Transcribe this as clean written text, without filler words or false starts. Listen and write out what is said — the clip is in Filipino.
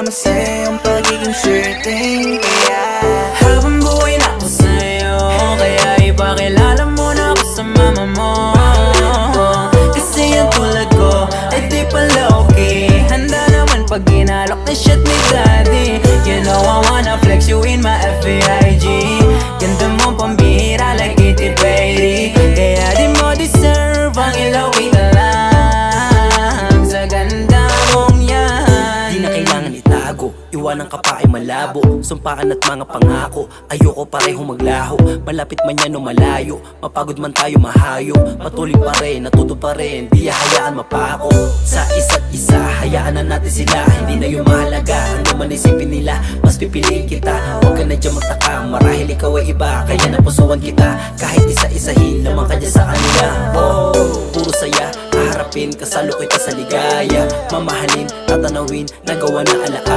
masaya ang pagiging certain. Kaya habang buhay na ako sa'yo, kaya ipakilala mo na ako sa mama mo. Kasi ang tulad ko ay di pala okay. Handa naman pag ginalok na shit ni daddy. You know I wanna flex you in my FBIG. Ganda mo pambihira like Kitty Bailey. Kaya di mo deserve ang ilawit lang sa ganda mong yan. Di na kailangan itago, iwanan ka pa ay malabo. Sumpaan at mga pangako, ayoko parehong maglaho. Malapit man yan o malayo, mapagod man tayo mahayo. Patuloy pa rin, natuto pa rin, di hayaan mapako. Sa isa't isa, hayaan na natin sila. Hindi na yung mahalaga, ano man isipin nila. Mas pipiliin kita, huwag ka na dyan magtaka. Marahil ikaw ay iba, kaya napusuan kita. Kahit isa-isahin naman ka dyan sa kanila. Oh, puro saya, haharapin, kasalo kita sa ligaya. Mamahalin, tatanawin, nagawa na alaala.